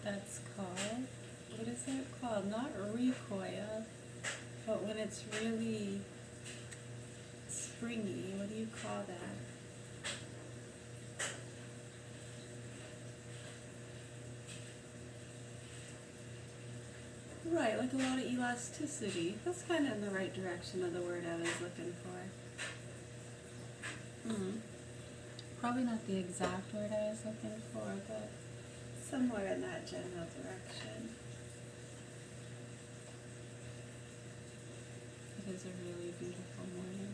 That's called, what is it called? Not recoil, but when it's really springy, what do you call that? Right, like a lot of elasticity. That's kind of in the right direction of the word I was looking for. Probably not the exact word I was looking for, but somewhere in that general direction. It is a really beautiful morning.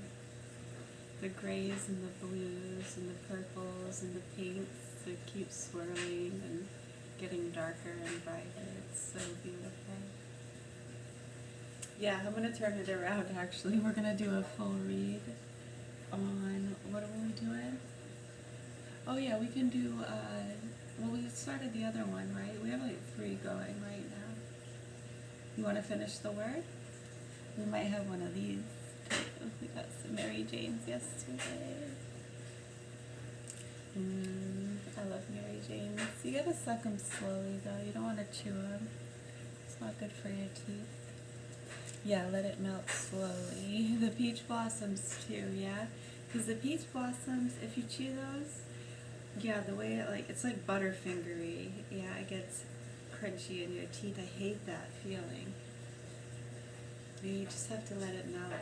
The grays and the blues and the purples and the pinks, it keeps swirling and getting darker and brighter. It's so beautiful. Yeah, I'm going to turn it around actually. We're going to do a full read on, what are we doing? Oh yeah, we can do, well we started the other one, right? We have like 3 going right now. You want to finish the word? We might have one of these too. We got some Mary Janes yesterday. I love Mary Janes. You gotta suck them slowly though. You don't want to chew them. It's not good for your teeth. Yeah, let it melt slowly. The peach blossoms too, yeah? Because the peach blossoms, if you chew those, yeah, the way it it's like butterfingery. Yeah, it gets crunchy in your teeth. I hate that feeling. You just have to let it melt.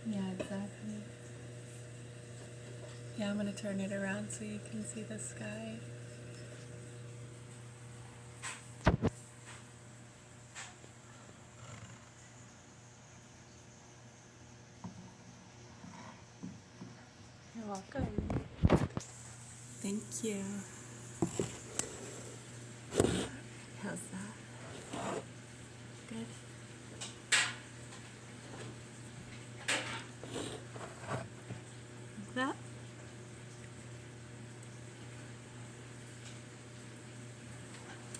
Yeah, exactly. Yeah, I'm going to turn it around so you can see the sky. You're welcome. Thank you. How's that? Good. Like that?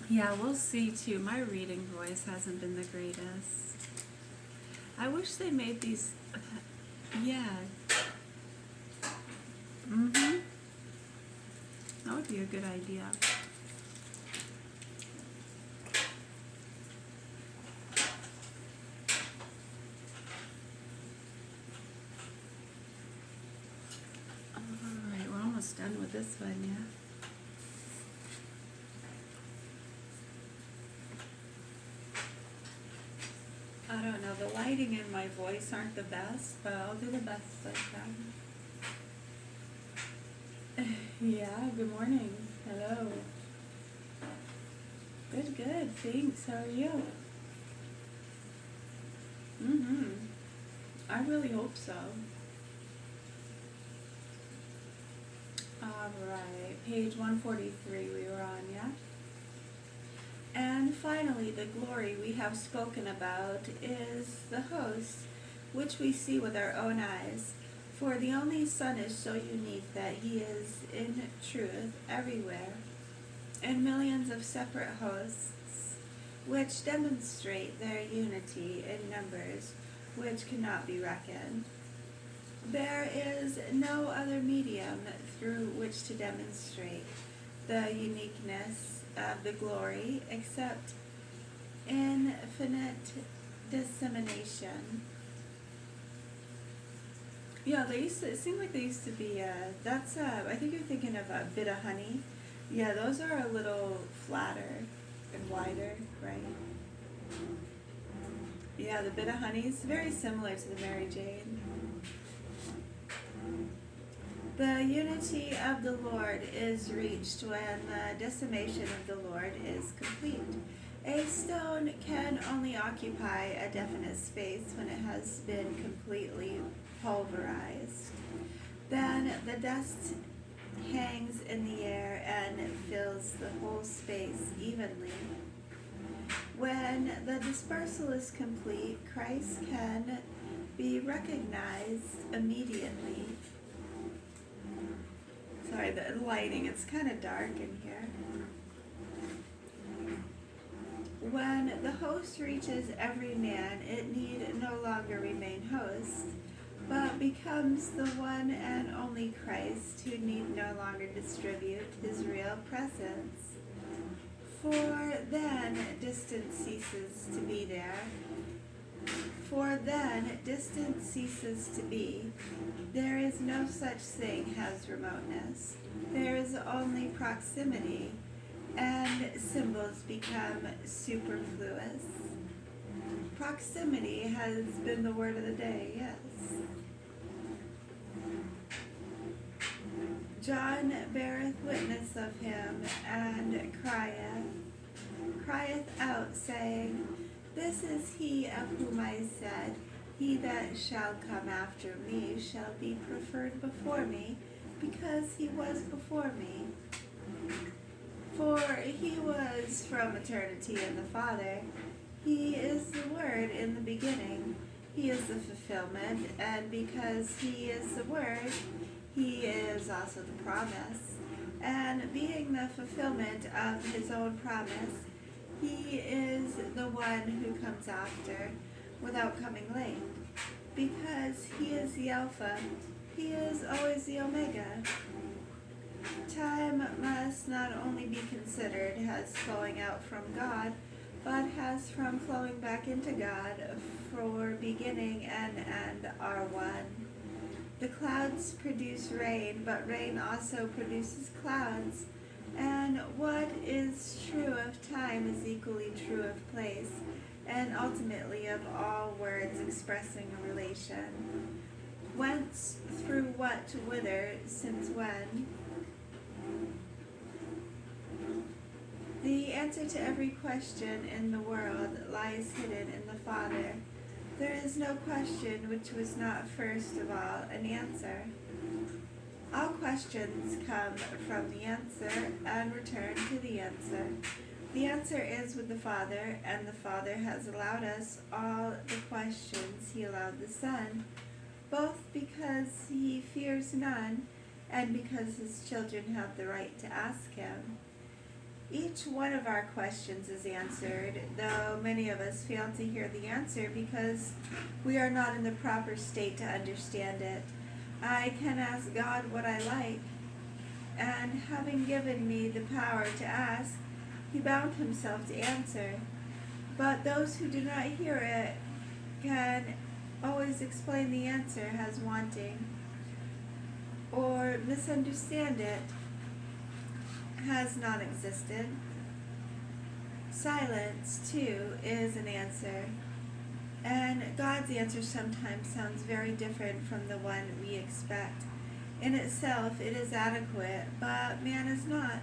Yeah, we'll see too. My reading voice hasn't been the greatest. I wish they made these. Yeah. That would be a good idea. Alright, we're almost done with this one, yeah? I don't know, the lighting and my voice aren't the best, but I'll do the best I can. Yeah, good morning. Hello. Good, good. Thanks. How are you? I really hope so. Alright, page 143 we were on, yeah? And finally, the glory we have spoken about is the host, which we see with our own eyes. For the only Son is so unique that he is, in truth, everywhere, and millions of separate hosts, which demonstrate their unity in numbers, which cannot be reckoned. There is no other medium through which to demonstrate the uniqueness of the glory except infinite dissemination. Yeah, it seemed like they used to be, I think you're thinking of a bit of honey. Yeah, those are a little flatter and wider, right? Yeah, the bit of honey is very similar to the Mary Jane. The unity of the Lord is reached when the decimation of the Lord is complete. A stone can only occupy a definite space when it has been completely pulverized. Then the dust hangs in the air and fills the whole space evenly. When the dispersal is complete, Christ can be recognized immediately. Sorry, the lighting, it's kind of dark in here. When the host reaches every man, it need no longer remain host, but becomes the one and only Christ who need no longer distribute his real presence. For then distance ceases to be there. For then distance ceases to be. There is no such thing as remoteness. There is only proximity, and symbols become superfluous. Proximity has been the word of the day, yes. John beareth witness of him, and crieth out, saying, This is he of whom I said, He that shall come after me shall be preferred before me, because he was before me. For he was from eternity in the Father. He is the Word in the beginning. He is the fulfillment, and because he is the Word, he is also the promise. And being the fulfillment of his own promise, he is the one who comes after, without coming late. Because he is the Alpha, he is always the Omega. Time must not only be considered as flowing out from God, but as from flowing back into God, for beginning and end are one. The clouds produce rain, but rain also produces clouds. And what is true of time is equally true of place, and ultimately of all words expressing a relation. Whence, through what, whither, since when? The answer to every question in the world lies hidden in the Father. There is no question which was not first of all an answer. All questions come from the answer and return to the answer. The answer is with the Father, and the Father has allowed us all the questions he allowed the Son, both because he fears none and because his children have the right to ask him. Each one of our questions is answered, though many of us fail to hear the answer because we are not in the proper state to understand it. I can ask God what I like, and having given me the power to ask, he bound himself to answer. But those who do not hear it can always explain the answer as wanting, or misunderstand it has not existed. Silence, too, is an answer, and God's answer sometimes sounds very different from the one we expect. In itself, it is adequate, but man is not.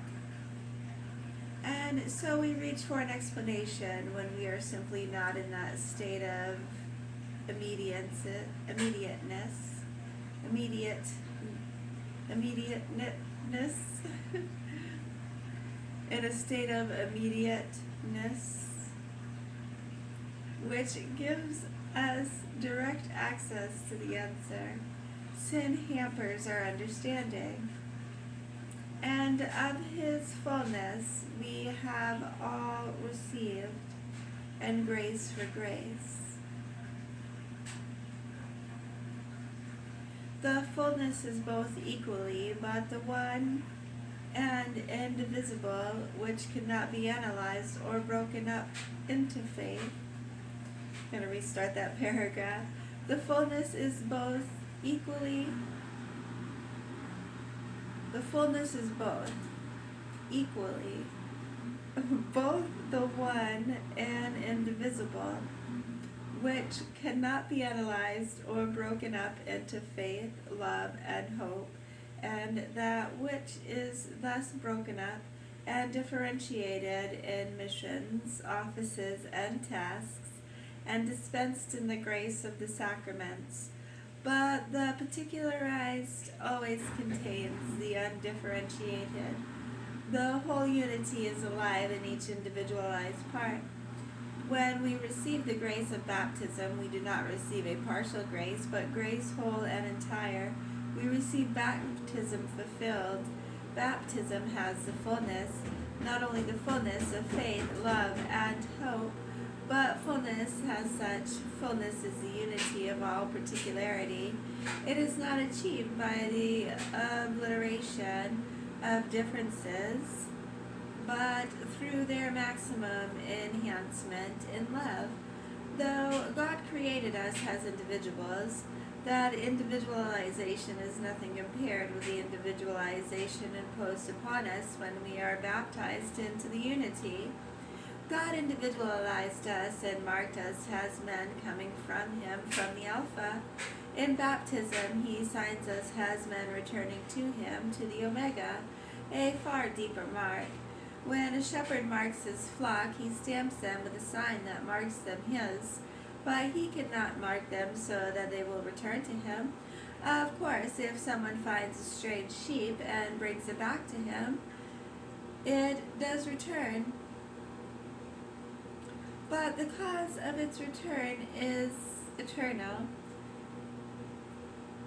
And so we reach for an explanation when we are simply not in that state of immediateness, in a state of immediateness, which gives us direct access to the answer. Sin hampers our understanding, and of his fullness we have all received, and grace for grace. The fullness is both equally, but the one and indivisible, which cannot be analyzed or broken up into faith. I'm going to restart that paragraph. The fullness is both equally, equally, both the one and indivisible, which cannot be analyzed or broken up into faith, love, and hope, and that which is thus broken up and differentiated in missions, offices, and tasks, and dispensed in the grace of the sacraments. But the particularized always contains the undifferentiated. The whole unity is alive in each individualized part. When we receive the grace of baptism, we do not receive a partial grace, but grace whole and entire. We receive baptism fulfilled. Baptism has the fullness, not only the fullness of faith, love, and hope, But fullness has such. Fullness is the unity of all particularity. It is not achieved by the obliteration of differences, but through their maximum enhancement in love. Though God created us as individuals, that individualization is nothing compared with the individualization imposed upon us when we are baptized into the unity. God individualized us and marked us as men coming from Him from the Alpha. In baptism, He signs us as men returning to Him, to the Omega, a far deeper mark. When a shepherd marks his flock, he stamps them with a sign that marks them his, but he cannot mark them so that they will return to him. Of course, if someone finds a strayed sheep and brings it back to him, it does return, but the cause of its return is eternal.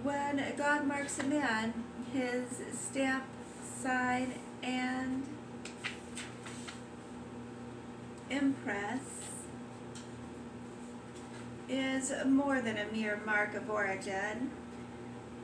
When God marks a man, his stamp, sign, and impress is more than a mere mark of origin,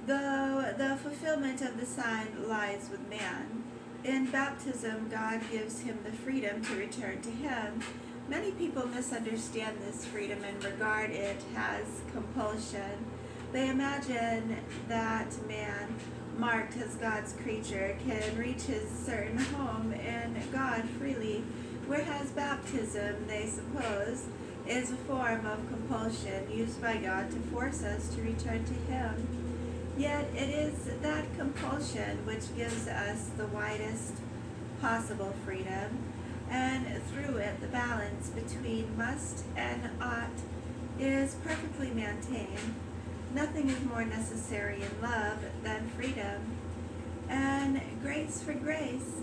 though the fulfillment of the sign lies with man. In baptism, God gives him the freedom to return to Him. Many people misunderstand this freedom and regard it as compulsion. They imagine that man, marked as God's creature, can reach his certain home in God freely, whereas baptism, they suppose, is a form of compulsion used by God to force us to return to Him. Yet it is that compulsion which gives us the widest possible freedom, and through it the balance between must and ought is perfectly maintained. Nothing is more necessary in love than freedom. And grace for grace,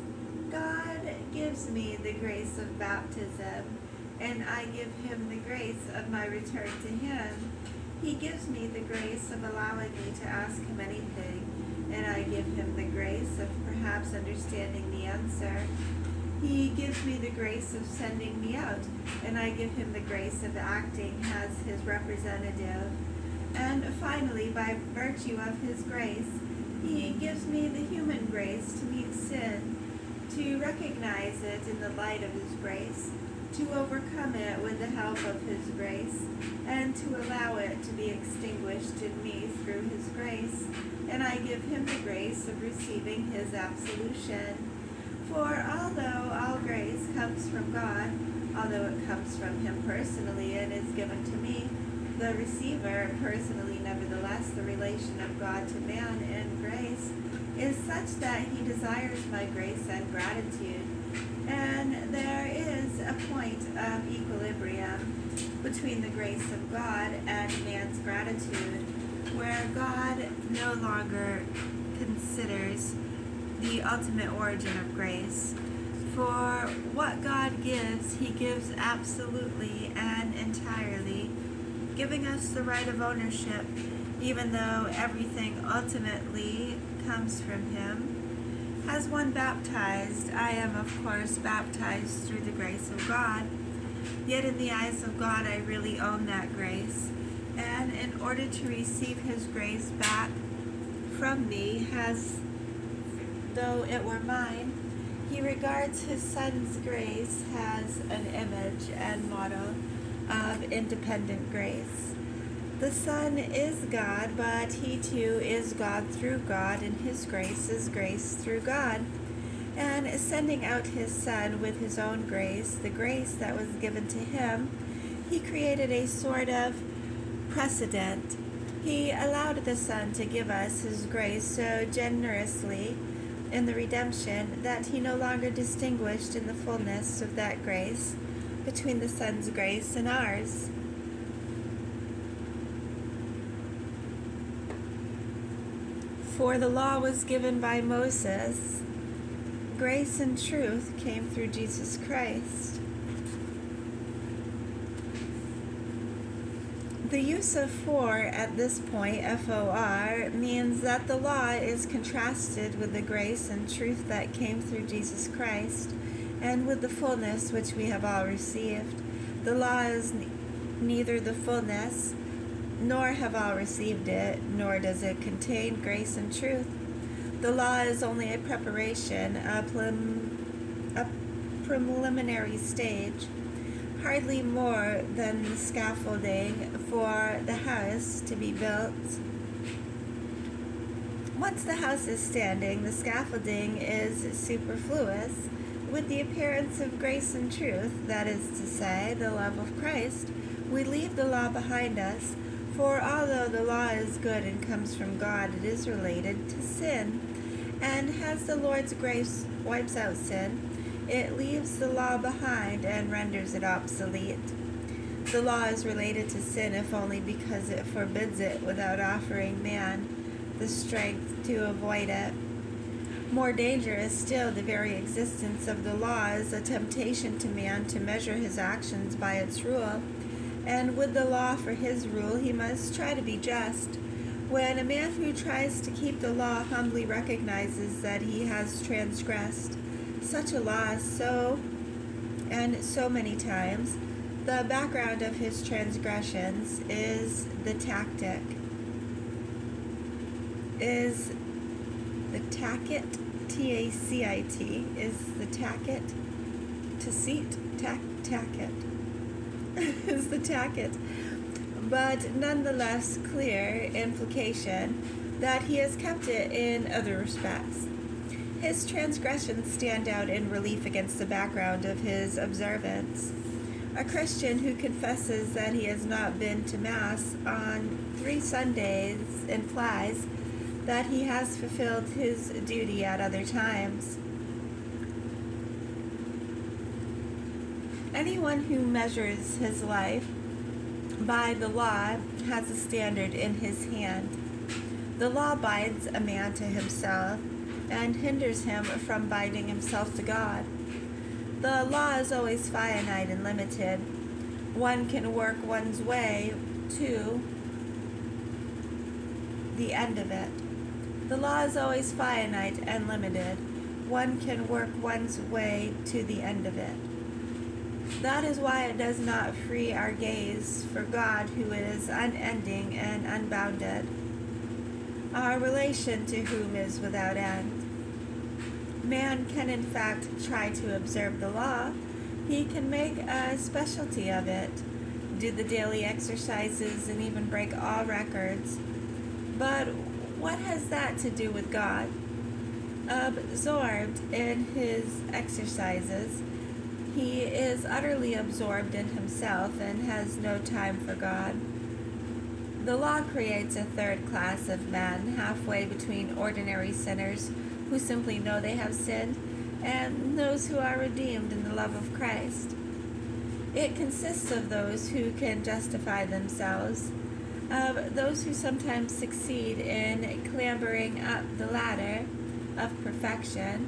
God gives me the grace of baptism, and I give Him the grace of my return to Him. He gives me the grace of allowing me to ask Him anything, and I give Him the grace of perhaps understanding the answer. He gives me the grace of sending me out, and I give Him the grace of acting as His representative. And finally, by virtue of His grace, He gives me the human grace to meet sin, to recognize it in the light of His grace, to overcome it with the help of His grace, and to allow it to be extinguished in me through His grace. And I give Him the grace of receiving His absolution. For although all grace comes from God, although it comes from Him personally and is given to me, the receiver personally, nevertheless, the relation of God to man in grace is such that He desires my grace and gratitude. And there is a point of equilibrium between the grace of God and man's gratitude, where God no longer considers the ultimate origin of grace. For what God gives, He gives absolutely and entirely, giving us the right of ownership, even though everything ultimately comes from Him. As one baptized, I am of course baptized through the grace of God. Yet in the eyes of God, I really own that grace. And in order to receive His grace back from me, as though it were mine, He regards His Son's grace as an image and model of independent grace. The Son is God, but He too is God through God, and His grace is grace through God. And sending out His Son with His own grace, the grace that was given to Him, He created a sort of precedent. He allowed the Son to give us His grace so generously in the redemption that He no longer distinguished in the fullness of that grace between the Son's grace and ours. For the law was given by Moses, grace and truth came through Jesus Christ. The use of for at this point, F-O-R, means that the law is contrasted with the grace and truth that came through Jesus Christ, and with the fullness which we have all received. The law is neither the fullness, nor have all received it, nor does it contain grace and truth. The law is only a preparation, a preliminary stage, hardly more than the scaffolding for the house to be built. Once the house is standing, the scaffolding is superfluous, with the appearance of grace and truth, that is to say, the love of Christ. We leave the law behind us, for although the law is good and comes from God, it is related to sin. And as the Lord's grace wipes out sin, it leaves the law behind and renders it obsolete. The law is related to sin if only because it forbids it without offering man the strength to avoid it. More dangerous still, the very existence of the law is a temptation to man to measure his actions by its rule, and with the law for his rule he must try to be just. When a man who tries to keep the law humbly recognizes that he has transgressed such a law so many times, the background of his transgressions is the tacket, T-A-C-I-T, is the tacket, is the tacket, but nonetheless clear implication that he has kept it in other respects. His transgressions stand out in relief against the background of his observance. A Christian who confesses that he has not been to Mass on 3 Sundays implies that he has fulfilled his duty at other times. Anyone who measures his life by the law has a standard in his hand. The law binds a man to himself and hinders him from binding himself to God. The law is always finite and limited. One can work one's way to the end of it. The law is always finite and limited. One can work one's way to the end of it. That is why it does not free our gaze for God, who is unending and unbounded, our relation to whom is without end. Man can in fact try to observe the law. He can make a specialty of it, do the daily exercises, and even break all records. But what has that to do with God? Absorbed in his exercises, he is utterly absorbed in himself and has no time for God. The law creates a third class of men, halfway between ordinary sinners who simply know they have sinned and those who are redeemed in the love of Christ. It consists of those who can justify themselves, of those who sometimes succeed in clambering up the ladder of perfection,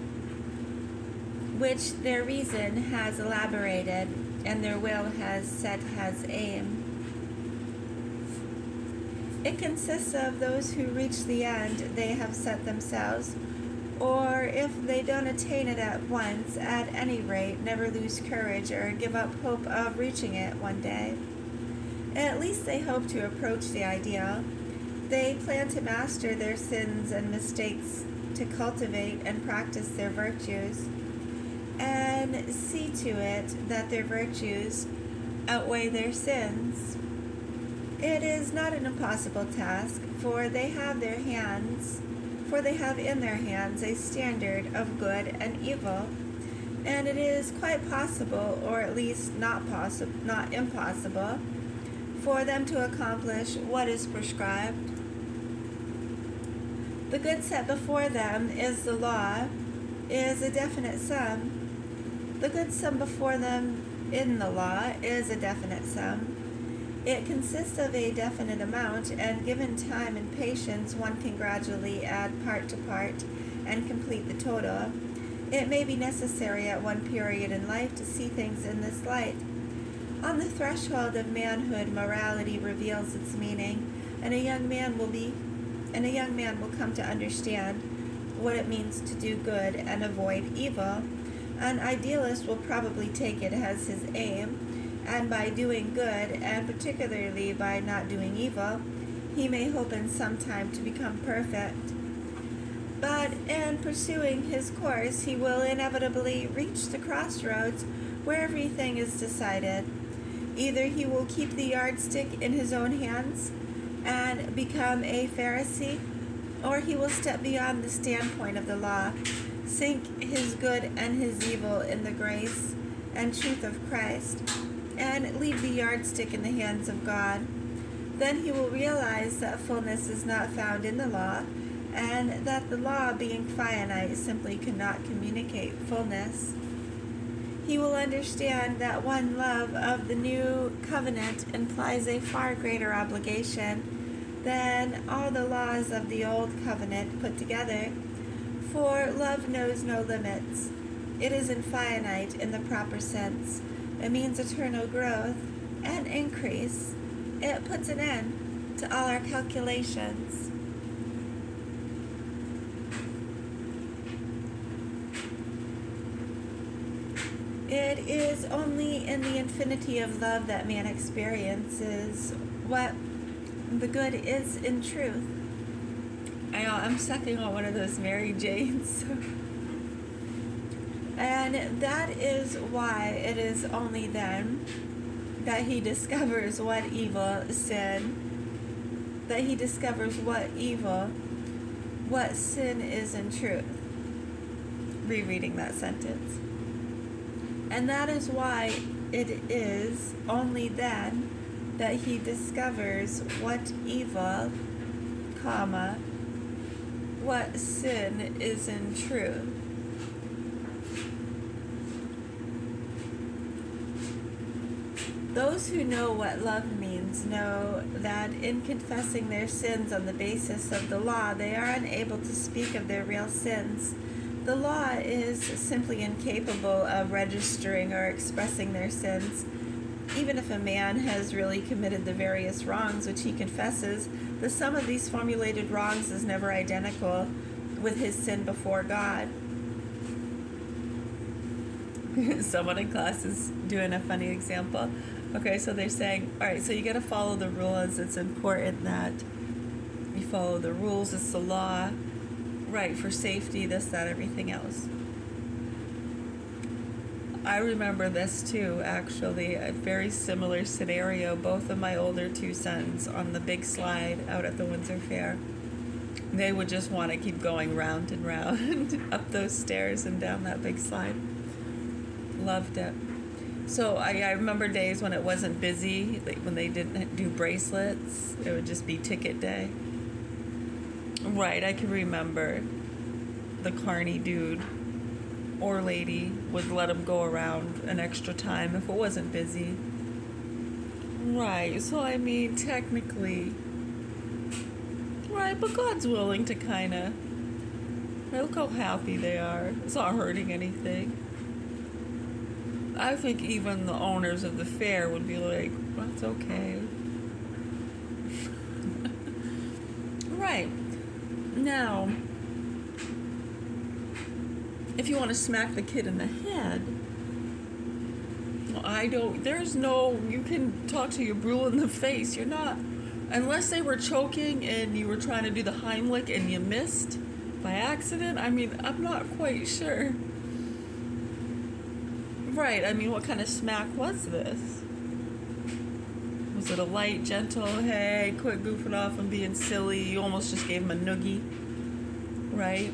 which their reason has elaborated and their will has set as aim. It consists of those who reach the end they have set themselves, or if they don't attain it at once, at any rate, never lose courage or give up hope of reaching it one day. At least they hope to approach the ideal. They plan to master their sins and mistakes, to cultivate and practice their virtues, and see to it that their virtues outweigh their sins. It is not an impossible task, for they have in their hands a standard of good and evil, and it is quite possible, or at least not impossible, for them to accomplish what is prescribed. The good set before them is the law, is a definite sum. The good sum before them in the law is a definite sum. It consists of a definite amount, and given time and patience, one can gradually add part to part and complete the total. It may be necessary at one period in life to see things in this light. On the threshold of manhood, morality reveals its meaning, and a young man will come to understand what it means to do good and avoid evil. An idealist will probably take it as his aim, and by doing good, and particularly by not doing evil, he may hope in some time to become perfect. But in pursuing his course, he will inevitably reach the crossroads where everything is decided. Either he will keep the yardstick in his own hands and become a Pharisee, or he will step beyond the standpoint of the law, sink his good and his evil in the grace and truth of Christ, and leave the yardstick in the hands of God. Then he will realize that fullness is not found in the law, and that the law, being finite, simply cannot communicate fullness. He will understand that one love of the new covenant implies a far greater obligation than all the laws of the old covenant put together, for love knows no limits. It is infinite in the proper sense. It means eternal growth and increase. It puts an end to all our calculations. It is only in the infinity of love that man experiences what the good is in truth. I know, I'm sucking on one of those Mary Janes. And that is why it is only then that he discovers what evil sin, that he discovers what sin is in truth. Rereading that sentence. And that is why it is only then that he discovers what evil, what sin is in truth. Those who know what love means know that in confessing their sins on the basis of the law, they are unable to speak of their real sins. The law is simply incapable of registering or expressing their sins. Even if a man has really committed the various wrongs which he confesses, the sum of these formulated wrongs is never identical with his sin before God. Someone in class is doing a funny example. Okay, so they're saying, all right, so you got to follow the rules. It's important that you follow the rules. It's the law. Right, for safety, this, that, everything else. I remember this too, actually, a very similar scenario. Both of my older two sons on the big slide out at the Windsor Fair. They would just want to keep going round and round up those stairs and down that big slide. Loved it. So I remember days when it wasn't busy, when they didn't do bracelets. It would just be ticket day. Right, I can remember the carny dude or lady would let them go around an extra time if it wasn't busy. Right, so I mean, technically, right, but God's willing to kind of, look how happy they are. It's not hurting anything. I think even the owners of the fair would be like, that's okay. Right. Now, if you want to smack the kid in the head, you can talk to your brule in the face. You're not, unless they were choking and you were trying to do the Heimlich and you missed by accident. I mean, I'm not quite sure. Right, I mean, what kind of smack was this? Was it a light, gentle, hey, quit goofing off and being silly? You almost just gave him a noogie, right?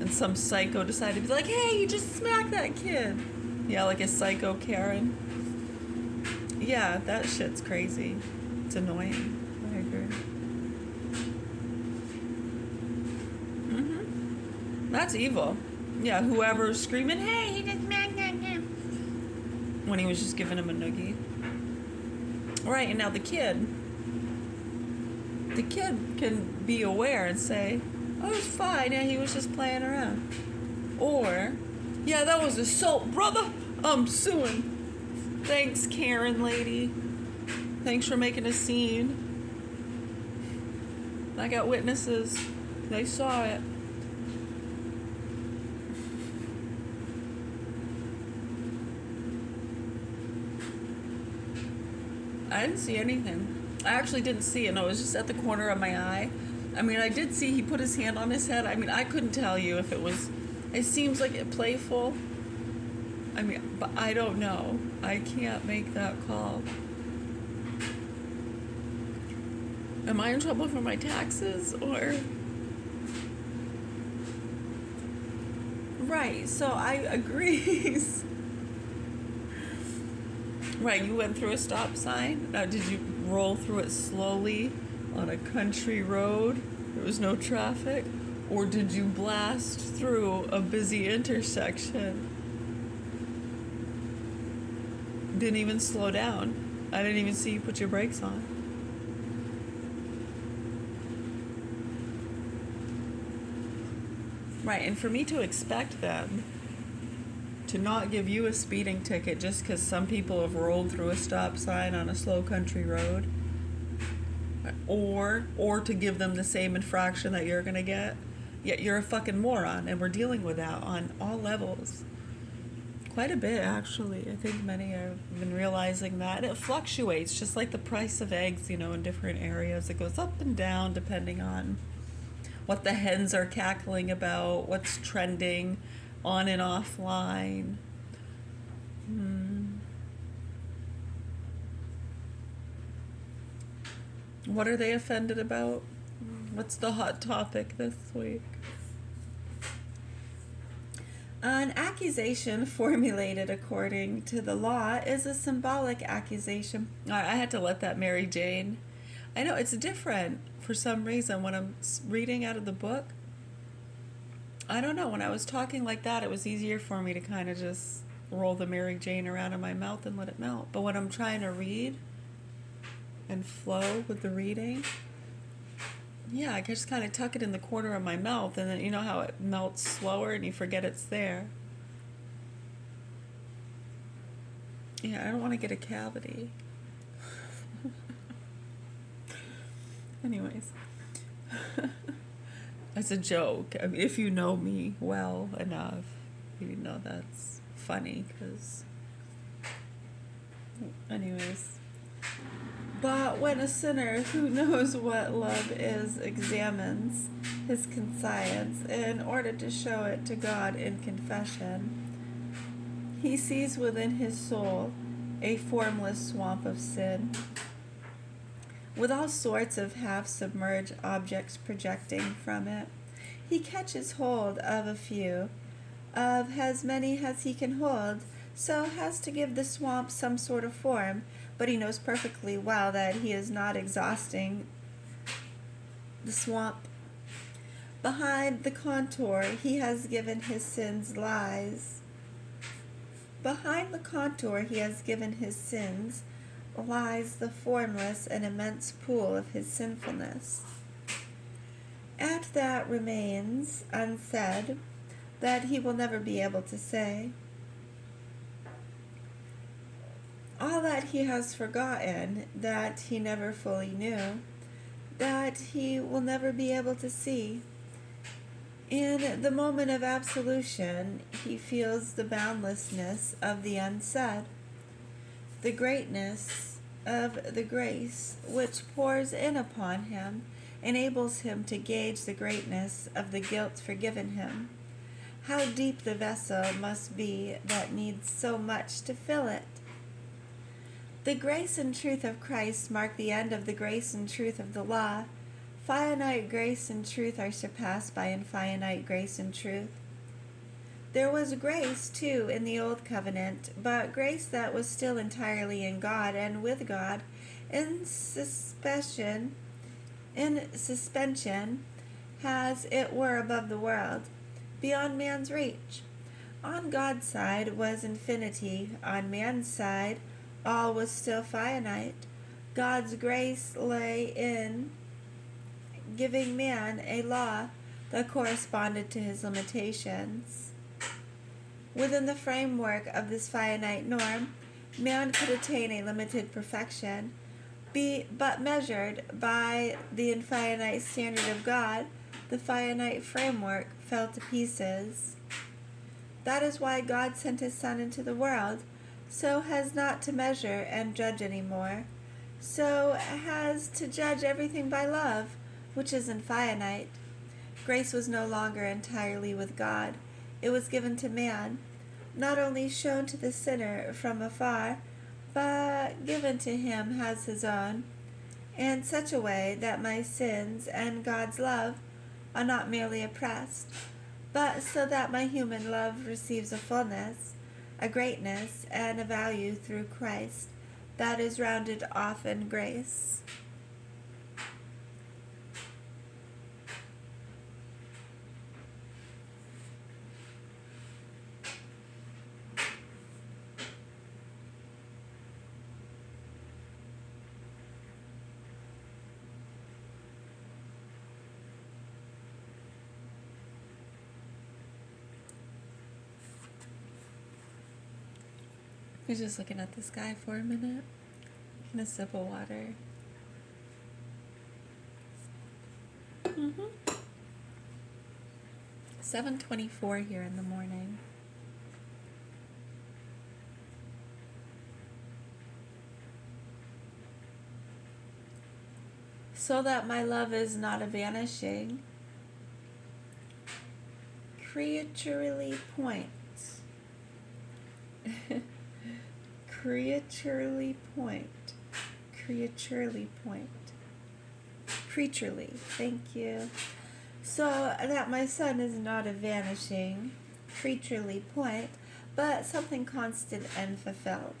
And some psycho decided to be like, hey, you just smacked that kid. Yeah, like a psycho Karen. Yeah, that shit's crazy. It's annoying. I agree. That's evil. Yeah, whoever's screaming, hey, he just smacked that kid, when he was just giving him a noogie. Right, and now the kid can be aware and say, oh, it's fine, yeah, he was just playing around. Or, yeah, that was assault, brother, I'm suing. Thanks, Karen lady. Thanks for making a scene. I got witnesses. They saw it. I didn't see anything. I actually didn't see it. No, it was just at the corner of my eye. I mean, I did see he put his hand on his head. I mean, I couldn't tell you if it was. It seems like it playful. I mean, but I don't know. I can't make that call. Am I in trouble for my taxes or? Right. So I agree. Right. You went through a stop sign. Now, did you roll through it slowly on a country road? There was no traffic, or did you blast through a busy intersection? Didn't even slow down. I didn't even see you put your brakes on. Right, and for me to expect them to not give you a speeding ticket just because some people have rolled through a stop sign on a slow country road, or to give them the same infraction that you're gonna get, yet you're a fucking moron, and we're dealing with that on all levels. Quite a bit, actually. I think many have been realizing that. And it fluctuates, just like the price of eggs, in different areas. It goes up and down depending on what the hens are cackling about, what's trending on and offline. What are they offended about? What's the hot topic this week? An accusation formulated according to the law is a symbolic accusation. I had to let that Mary Jane. I know it's different for some reason when I'm reading out of the book. I don't know. When I was talking like that, it was easier for me to kind of just roll the Mary Jane around in my mouth and let it melt. But when I'm trying to read and flow with the reading, yeah, I can just kind of tuck it in the corner of my mouth, and then you know how it melts slower and you forget it's there. Yeah, I don't want to get a cavity. Anyways. It's a joke. I mean, if you know me well enough, you know that's funny, because... Anyways. But when a sinner who knows what love is examines his conscience in order to show it to God in confession, he sees within his soul a formless swamp of sin, with all sorts of half-submerged objects projecting from it. He catches hold of a few, of as many as he can hold, so has to give the swamp some sort of form, but he knows perfectly well that he is not exhausting the swamp. Behind the contour he has given his sins lies. Behind the contour he has given his sins lies the formless and immense pool of his sinfulness. At that remains unsaid that he will never be able to say. All that he has forgotten, that he never fully knew, that he will never be able to see. In the moment of absolution, he feels the boundlessness of the unsaid, the greatness of the grace which pours in upon him enables him to gauge the greatness of the guilt forgiven him. How deep the vessel must be that needs so much to fill it. The grace and truth of Christ mark the end of the grace and truth of the law. Finite grace and truth are surpassed by infinite grace and truth. There was grace, too, in the Old Covenant, but grace that was still entirely in God and with God, in suspension, as it were above the world, beyond man's reach. On God's side was infinity, on man's side all was still finite. God's grace lay in giving man a law that corresponded to his limitations. Within the framework of this finite norm, man could attain a limited perfection, but measured by the infinite standard of God, the finite framework fell to pieces. That is why God sent his Son into the world, so as not to measure and judge any more, so as to judge everything by love, which is infinite. Grace was no longer entirely with God. It was given to man, not only shown to the sinner from afar, but given to him as his own, in such a way that my sins and God's love are not merely oppressed, but so that my human love receives a fullness, a greatness, and a value through Christ that is rounded off in grace. You're just looking at the sky for a minute. And a sip of water. 7:24 here in the morning. So that my love is not a vanishing, creaturely point. Creaturely point. Creaturely, thank you. So that my son is not a vanishing, creaturely point, but something constant and fulfilled.